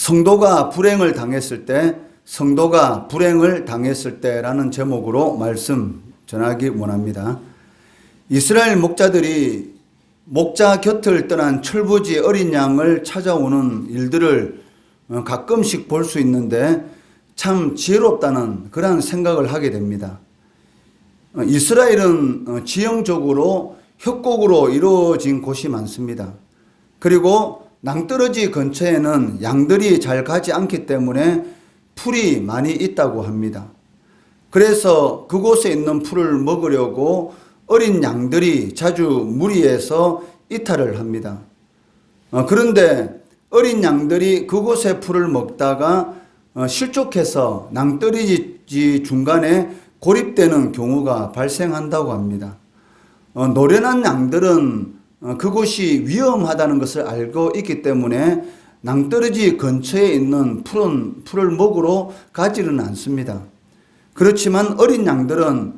성도가 불행을 당했을 때, 성도가 불행을 당했을 때라는 제목으로 말씀 전하기 원합니다. 이스라엘 목자들이 목자 곁을 떠난 철부지 어린 양을 찾아오는 일들을 가끔씩 볼 수 있는데 참 지혜롭다는 그런 생각을 하게 됩니다. 이스라엘은 지형적으로 협곡으로 이루어진 곳이 많습니다. 그리고 낭떠러지 근처에는 양들이 잘 가지 않기 때문에 풀이 많이 있다고 합니다. 그래서 그곳에 있는 풀을 먹으려고 어린 양들이 자주 무리해서 이탈을 합니다. 그런데 어린 양들이 그곳의 풀을 먹다가 실족해서 낭떠러지 중간에 고립되는 경우가 발생한다고 합니다. 노련한 양들은 그곳이 위험하다는 것을 알고 있기 때문에 낭떠러지 근처에 있는 풀을 먹으러 가지는 않습니다. 그렇지만 어린 양들은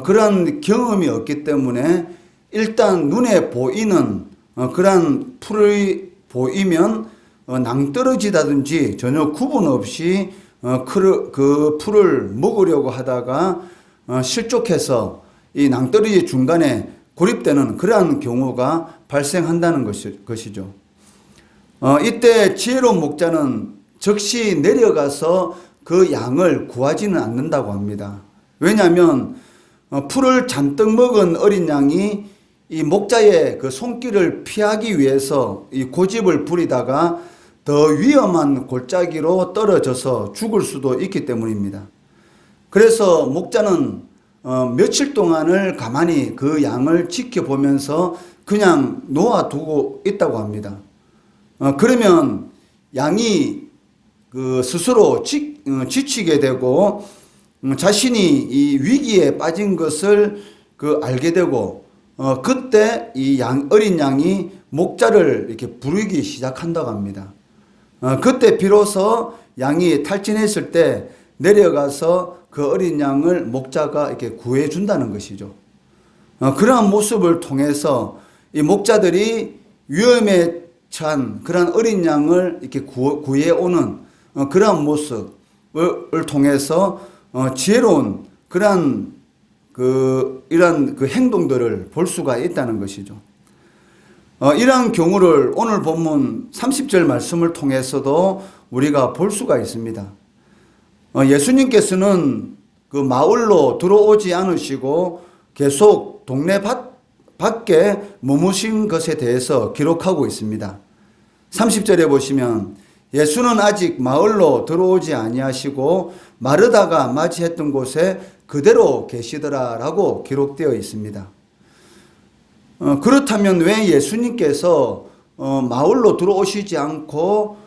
그러한 경험이 없기 때문에 일단 눈에 보이는 그러한 풀이 보이면 낭떠러지다든지 전혀 구분 없이 그 풀을 먹으려고 하다가 실족해서 이 낭떠러지 중간에 고립되는 그러한 경우가 발생한다는 것이죠. 이때 지혜로운 목자는 즉시 내려가서 그 양을 구하지는 않는다고 합니다. 왜냐하면 풀을 잔뜩 먹은 어린 양이 이 목자의 그 손길을 피하기 위해서 이 고집을 부리다가 더 위험한 골짜기로 떨어져서 죽을 수도 있기 때문입니다. 그래서 목자는 며칠 동안을 가만히 그 양을 지켜보면서 그냥 놓아두고 있다고 합니다. 그러면 양이 스스로 지치게 되고 자신이 이 위기에 빠진 것을 알게 되고 그때 이 어린 양이 목자를 이렇게 부르기 시작한다고 합니다. 그때 비로소 양이 탈진했을 때 내려가서 그 어린 양을 목자가 이렇게 구해준다는 것이죠. 그러한 모습을 통해서 이 목자들이 위험에 처한 그러한 어린 양을 이렇게 구해오는 그러한 모습을 통해서 지혜로운 그러한 이러한 행동들을 볼 수가 있다는 것이죠. 이러한 경우를 오늘 본문 30절 말씀을 통해서도 우리가 볼 수가 있습니다. 예수님께서는 그 마을로 들어오지 않으시고 계속 동네 밖에 머무신 것에 대해서 기록하고 있습니다. 30절에 보시면 예수는 아직 마을로 들어오지 아니하시고 마르다가 맞이했던 곳에 그대로 계시더라라고 기록되어 있습니다. 그렇다면 왜 예수님께서 마을로 들어오시지 않고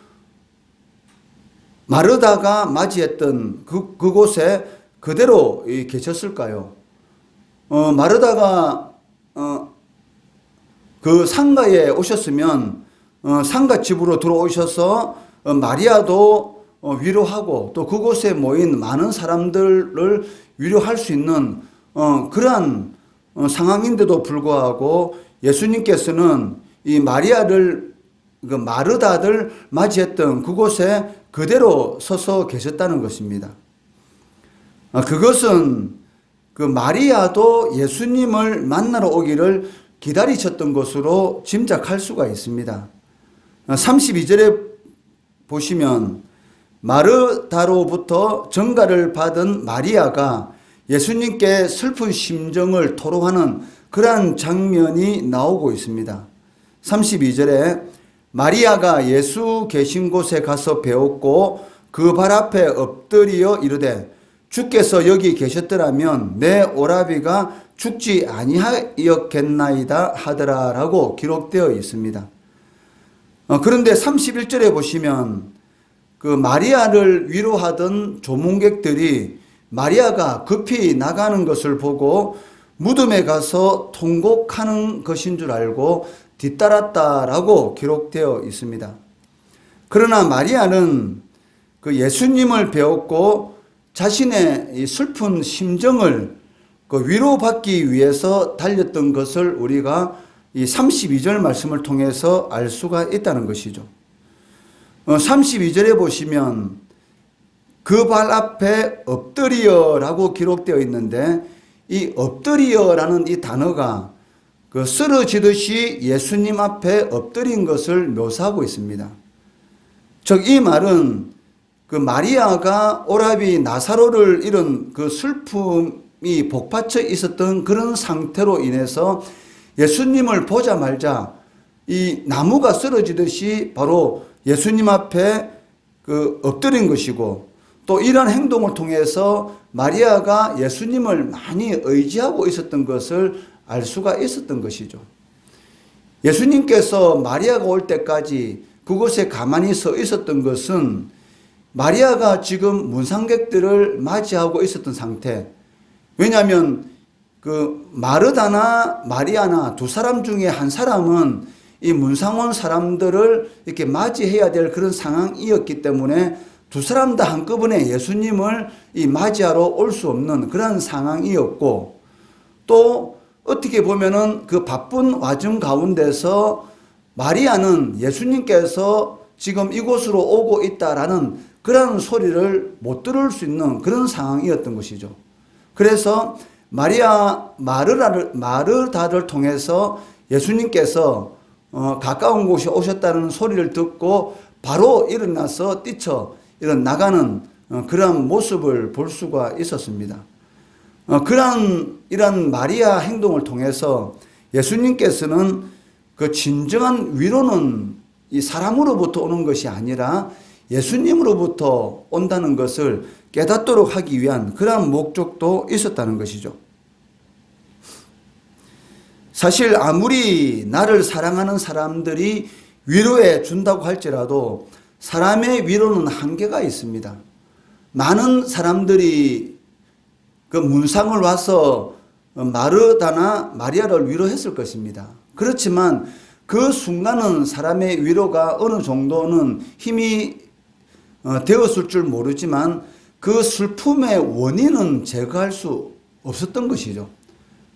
마르다가 맞이했던 그곳에 그대로 계셨을까요? 마르다가 그 상가에 오셨으면 상가집으로 들어오셔서 마리아도 위로하고 또 그곳에 모인 많은 사람들을 위로할 수 있는 그러한 상황인데도 불구하고 예수님께서는 이 마리아를 마르다를 맞이했던 그곳에 그대로 서서 계셨다는 것입니다. 그것은 그 마리아도 예수님을 만나러 오기를 기다리셨던 것으로 짐작할 수가 있습니다. 32절에 보시면 마르다로부터 전가를 받은 마리아가 예수님께 슬픈 심정을 토로하는 그러한 장면이 나오고 있습니다. 32절에 마리아가 예수 계신 곳에 가서 배웠고 그 발 앞에 엎드려 이르되 주께서 여기 계셨더라면 내 오라비가 죽지 아니하였겠나이다 하더라라고 기록되어 있습니다. 그런데 31절에 보시면 그 마리아를 위로하던 조문객들이 마리아가 급히 나가는 것을 보고 무덤에 가서 통곡하는 것인 줄 알고 뒤따랐다라고 기록되어 있습니다. 그러나 마리아는 그 예수님을 배웠고 자신의 이 슬픈 심정을 위로받기 위해서 달렸던 것을 우리가 이 32절 말씀을 통해서 알 수가 있다는 것이죠. 32절에 보시면 그 발 앞에 엎드리어라고 기록되어 있는데, 이 엎드리어라는 이 단어가 그 쓰러지듯이 예수님 앞에 엎드린 것을 묘사하고 있습니다. 즉 이 말은 그 마리아가 오라비 나사로를 잃은 그 슬픔이 복받쳐 있었던 그런 상태로 인해서 예수님을 보자마자 이 나무가 쓰러지듯이 바로 예수님 앞에 그 엎드린 것이고, 또 이런 행동을 통해서 마리아가 예수님을 많이 의지하고 있었던 것을 알 수가 있었던 것이죠. 예수님께서 마리아가 올 때까지 그곳에 가만히 서 있었던 것은 마리아가 지금 문상객들을 맞이하고 있었던 상태. 왜냐하면 그 마르다나 마리아나 두 사람 중에 한 사람은 이 문상 온 사람들을 이렇게 맞이해야 될 그런 상황이었기 때문에 두 사람 다 한꺼번에 예수님을 이 맞이하러 올 수 없는 그런 상황이었고, 또 어떻게 보면은 그 바쁜 와중 가운데서 마리아는 예수님께서 지금 이곳으로 오고 있다라는 그런 소리를 못 들을 수 있는 그런 상황이었던 것이죠. 그래서 마르다를 통해서 예수님께서 가까운 곳에 오셨다는 소리를 듣고 바로 일어나서 뛰쳐 나가는 그런 모습을 볼 수가 있었습니다. 이런 마리아 행동을 통해서 예수님께서는 그 진정한 위로는 이 사람으로부터 오는 것이 아니라 예수님으로부터 온다는 것을 깨닫도록 하기 위한 그러한 목적도 있었다는 것이죠. 사실 아무리 나를 사랑하는 사람들이 위로해 준다고 할지라도 사람의 위로는 한계가 있습니다. 많은 사람들이 그 문상을 와서 마르다나 마리아를 위로했을 것입니다. 그렇지만 그 순간은 사람의 위로가 어느 정도는 힘이 되었을 줄 모르지만 그 슬픔의 원인은 제거할 수 없었던 것이죠.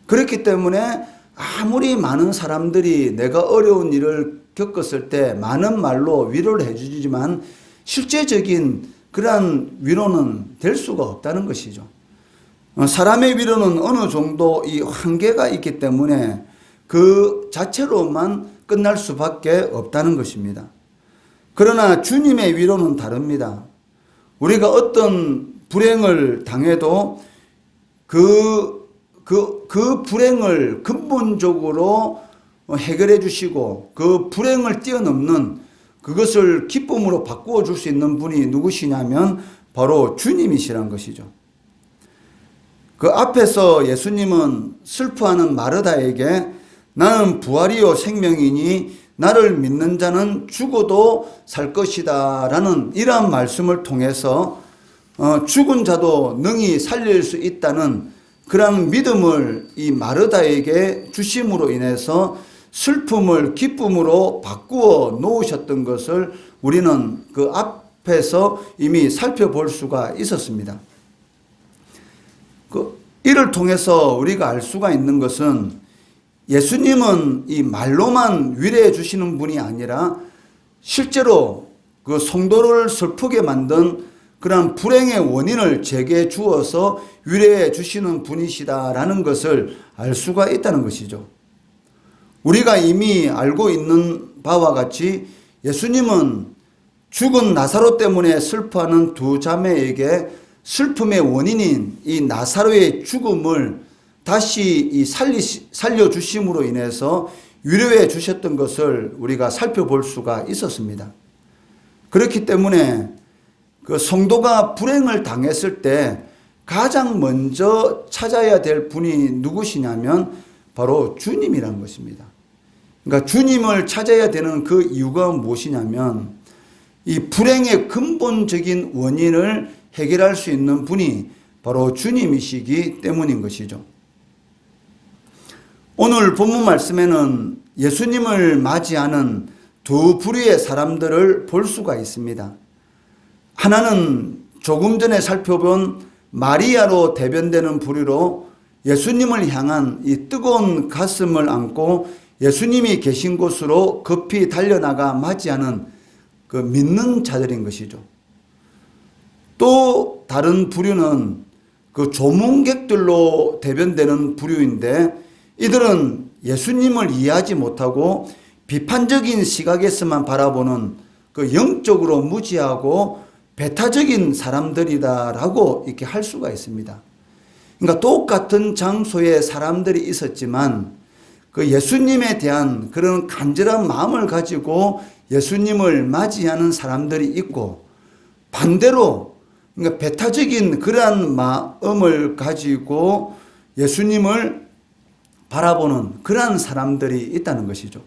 그렇기 때문에 아무리 많은 사람들이 내가 어려운 일을 겪었을 때 많은 말로 위로를 해주지만 실제적인 그러한 위로는 될 수가 없다는 것이죠. 사람의 위로는 어느 정도 이 한계가 있기 때문에 그 자체로만 끝날 수밖에 없다는 것입니다. 그러나 주님의 위로는 다릅니다. 우리가 어떤 불행을 당해도 그 불행을 근본적으로 해결해 주시고 그 불행을 뛰어넘는 그것을 기쁨으로 바꾸어 줄 수 있는 분이 누구시냐면 바로 주님이시란 것이죠. 그 앞에서 예수님은 슬퍼하는 마르다에게 나는 부활이요 생명이니 나를 믿는 자는 죽어도 살 것이다 라는 이러한 말씀을 통해서 죽은 자도 능히 살릴 수 있다는 그런 믿음을 이 마르다에게 주심으로 인해서 슬픔을 기쁨으로 바꾸어 놓으셨던 것을 우리는 그 앞에서 이미 살펴볼 수가 있었습니다. 이를 통해서 우리가 알 수가 있는 것은 예수님은 이 말로만 위로해 주시는 분이 아니라 실제로 그 성도를 슬프게 만든 그런 불행의 원인을 제게 주어서 위로해 주시는 분이시다라는 것을 알 수가 있다는 것이죠. 우리가 이미 알고 있는 바와 같이 예수님은 죽은 나사로 때문에 슬퍼하는 두 자매에게 슬픔의 원인인 이 나사로의 죽음을 다시 살려주심으로 인해서 위로해 주셨던 것을 우리가 살펴볼 수가 있었습니다. 그렇기 때문에 그 성도가 불행을 당했을 때 가장 먼저 찾아야 될 분이 누구시냐면 바로 주님이란 것입니다. 그러니까 주님을 찾아야 되는 그 이유가 무엇이냐면 이 불행의 근본적인 원인을 해결할 수 있는 분이 바로 주님이시기 때문인 것이죠. 오늘 본문 말씀에는 예수님을 맞이하는 두 부류의 사람들을 볼 수가 있습니다. 하나는 조금 전에 살펴본 마리아로 대변되는 부류로 예수님을 향한 이 뜨거운 가슴을 안고 예수님이 계신 곳으로 급히 달려나가 맞이하는 그 믿는 자들인 것이죠. 또 다른 부류는 그 조문객들로 대변되는 부류인데, 이들은 예수님을 이해하지 못하고 비판적인 시각에서만 바라보는 그 영적으로 무지하고 배타적인 사람들이다라고 이렇게 할 수가 있습니다. 그러니까 똑같은 장소에 사람들이 있었지만 그 예수님에 대한 그런 간절한 마음을 가지고 예수님을 맞이하는 사람들이 있고, 반대로 그러니까 배타적인 그러한 마음을 가지고 예수님을 바라보는 그러한 사람들이 있다는 것이죠.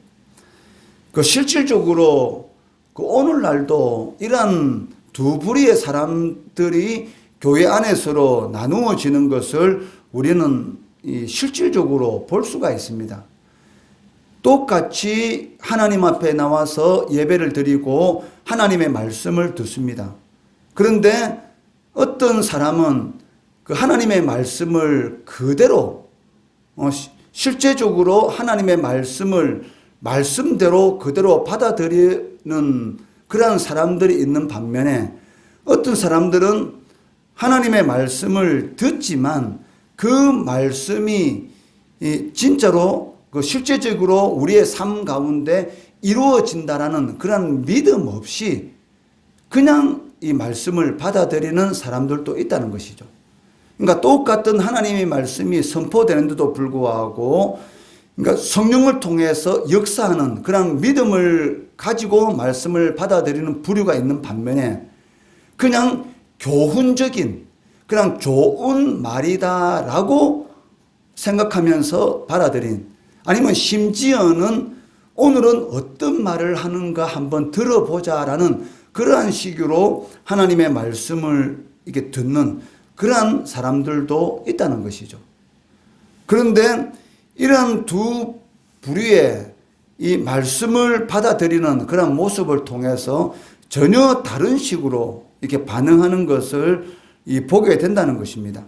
그 실질적으로 그 오늘날도 이러한 두 부류의 사람들이 교회 안에서로 나누어지는 것을 우리는 실질적으로 볼 수가 있습니다. 똑같이 하나님 앞에 나와서 예배를 드리고 하나님의 말씀을 듣습니다. 그런데 어떤 사람은 그 하나님의 말씀을 그대로 실제적으로 하나님의 말씀을 말씀대로 그대로 받아들이는 그러한 사람들이 있는 반면에, 어떤 사람들은 하나님의 말씀을 듣지만 그 말씀이 진짜로 그 실제적으로 우리의 삶 가운데 이루어진다라는 그런 믿음 없이 그냥 이 말씀을 받아들이는 사람들도 있다는 것이죠. 그러니까 똑같은 하나님의 말씀이 선포되는데도 불구하고, 그러니까 성령을 통해서 역사하는 그런 믿음을 가지고 말씀을 받아들이는 부류가 있는 반면에, 그냥 교훈적인 그냥 좋은 말이다라고 생각하면서 받아들인, 아니면 심지어는 오늘은 어떤 말을 하는가 한번 들어보자라는 그러한 식으로 하나님의 말씀을 이렇게 듣는 그러한 사람들도 있다는 것이죠. 그런데 이러한 두 부류의 이 말씀을 받아들이는 그런 모습을 통해서 전혀 다른 식으로 이렇게 반응하는 것을 보게 된다는 것입니다.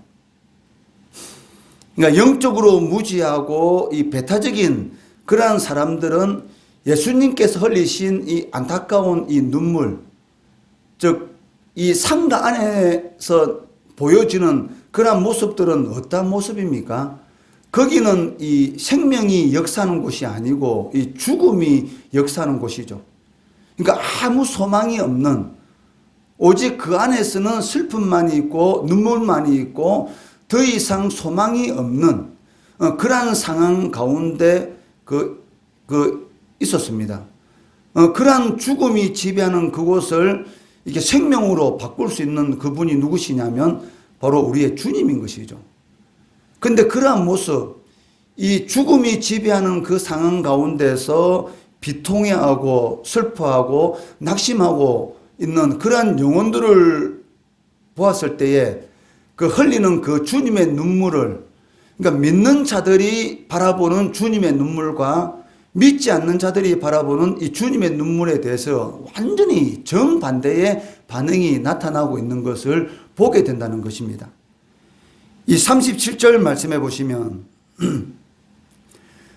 그러니까 영적으로 무지하고 이 배타적인 그러한 사람들은 예수님께서 흘리신 이 안타까운 이 눈물, 즉 이 상가 안에서 보여지는 그러한 모습들은 어떤 모습입니까? 거기는 이 생명이 역사하는 곳이 아니고 이 죽음이 역사하는 곳이죠. 그러니까 아무 소망이 없는, 오직 그 안에서는 슬픔만이 있고 눈물만이 있고 더 이상 소망이 없는 그러한 상황 가운데 있었습니다. 그러한 죽음이 지배하는 그곳을 이렇게 생명으로 바꿀 수 있는 그분이 누구시냐면 바로 우리의 주님인 것이죠. 근데 그러한 모습, 이 죽음이 지배하는 그 상황 가운데서 비통해하고 슬퍼하고 낙심하고 있는 그러한 영혼들을 보았을 때에 그 흘리는 그 주님의 눈물을, 그러니까 믿는 자들이 바라보는 주님의 눈물과 믿지 않는 자들이 바라보는 이 주님의 눈물에 대해서 완전히 정반대의 반응이 나타나고 있는 것을 보게 된다는 것입니다. 이 37절 말씀해 보시면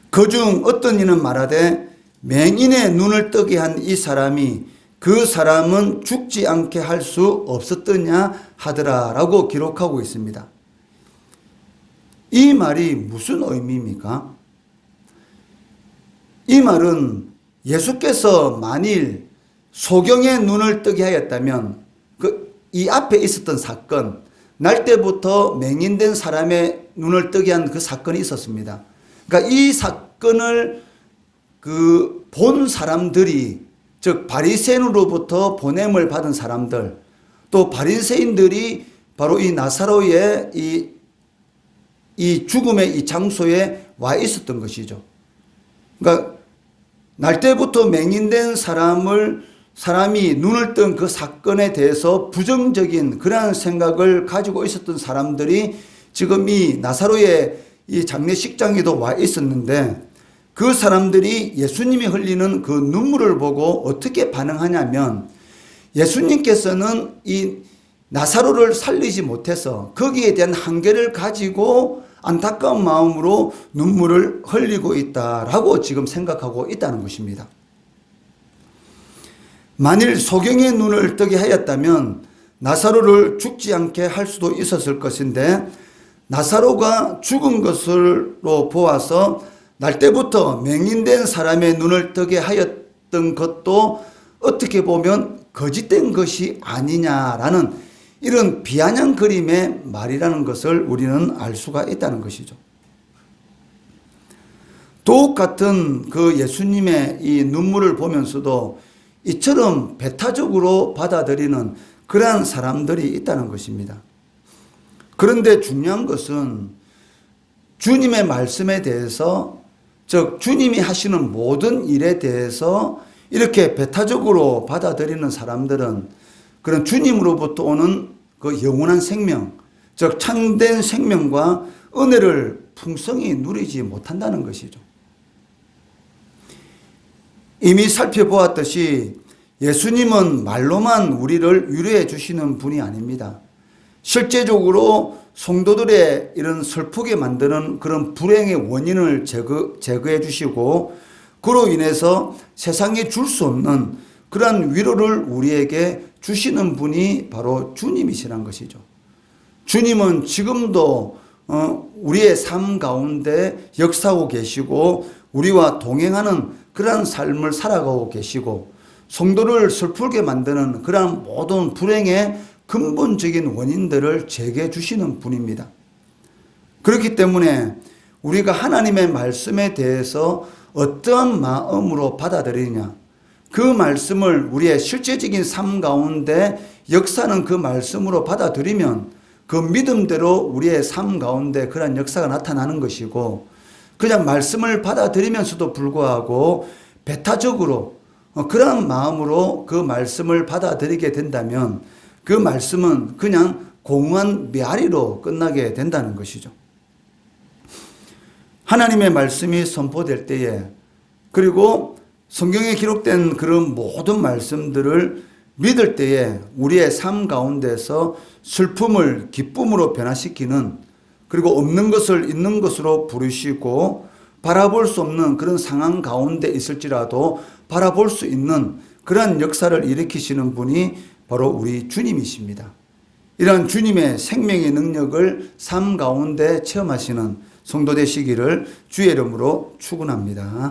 그중 어떤 이는 말하되 맹인의 눈을 뜨게 한 이 사람이 그 사람은 죽지 않게 할 수 없었더냐 하더라 라고 기록하고 있습니다. 이 말이 무슨 의미입니까? 이 말은 예수께서 만일 소경의 눈을 뜨게 하였다면 이 앞에 있었던 사건, 날 때부터 맹인된 사람의 눈을 뜨게 한 그 사건이 있었습니다. 그러니까 이 사건을 본 사람들이, 즉 바리새인으로부터 보냄을 받은 사람들, 또 바리새인들이 바로 이 나사로의 이 죽음의 이 장소에 와 있었던 것이죠. 그러니까 날 때부터 맹인된 사람이 눈을 뜬 그 사건에 대해서 부정적인 그러한 생각을 가지고 있었던 사람들이 지금 이 나사로의 이 장례식장에도 와 있었는데, 그 사람들이 예수님이 흘리는 그 눈물을 보고 어떻게 반응하냐면, 예수님께서는 이 나사로를 살리지 못해서 거기에 대한 한계를 가지고 안타까운 마음으로 눈물을 흘리고 있다라고 지금 생각하고 있다는 것입니다. 만일 소경의 눈을 뜨게 하였다면 나사로를 죽지 않게 할 수도 있었을 것인데 나사로가 죽은 것으로 보아서 날 때부터 맹인된 사람의 눈을 뜨게 하였던 것도 어떻게 보면 거짓된 것이 아니냐라는 이런 비아냥거림의 말이라는 것을 우리는 알 수가 있다는 것이죠. 도옥 같은 그 예수님의 이 눈물을 보면서도 이처럼 배타적으로 받아들이는 그러한 사람들이 있다는 것입니다. 그런데 중요한 것은 주님의 말씀에 대해서, 즉 주님이 하시는 모든 일에 대해서 이렇게 배타적으로 받아들이는 사람들은 그런 주님으로부터 오는 그 영원한 생명, 즉 참된 생명과 은혜를 풍성히 누리지 못한다는 것이죠. 이미 살펴보았듯이 예수님은 말로만 우리를 위로해 주시는 분이 아닙니다. 실제적으로 성도들의 이런 슬프게 만드는 그런 불행의 원인을 제거해 주시고 그로 인해서 세상에 줄 수 없는 그러한 위로를 우리에게 주시는 분이 바로 주님이시란 것이죠. 주님은 지금도 우리의 삶 가운데 역사하고 계시고 우리와 동행하는 그러한 삶을 살아가고 계시고 성도를 슬프게 만드는 그러한 모든 불행의 근본적인 원인들을 제거해 주시는 분입니다. 그렇기 때문에 우리가 하나님의 말씀에 대해서 어떠한 마음으로 받아들이느냐, 그 말씀을 우리의 실제적인 삶 가운데 역사는 그 말씀으로 받아들이면 그 믿음대로 우리의 삶 가운데 그런 역사가 나타나는 것이고, 그냥 말씀을 받아들이면서도 불구하고 배타적으로 그런 마음으로 그 말씀을 받아들이게 된다면 그 말씀은 그냥 공허한 메아리로 끝나게 된다는 것이죠. 하나님의 말씀이 선포될 때에, 그리고 성경에 기록된 그런 모든 말씀들을 믿을 때에 우리의 삶 가운데서 슬픔을 기쁨으로 변화시키는, 그리고 없는 것을 있는 것으로 부르시고 바라볼 수 없는 그런 상황 가운데 있을지라도 바라볼 수 있는 그런 역사를 일으키시는 분이 바로 우리 주님이십니다. 이런 주님의 생명의 능력을 삶 가운데 체험하시는 성도 되시기를 주의 이름으로 축원합니다.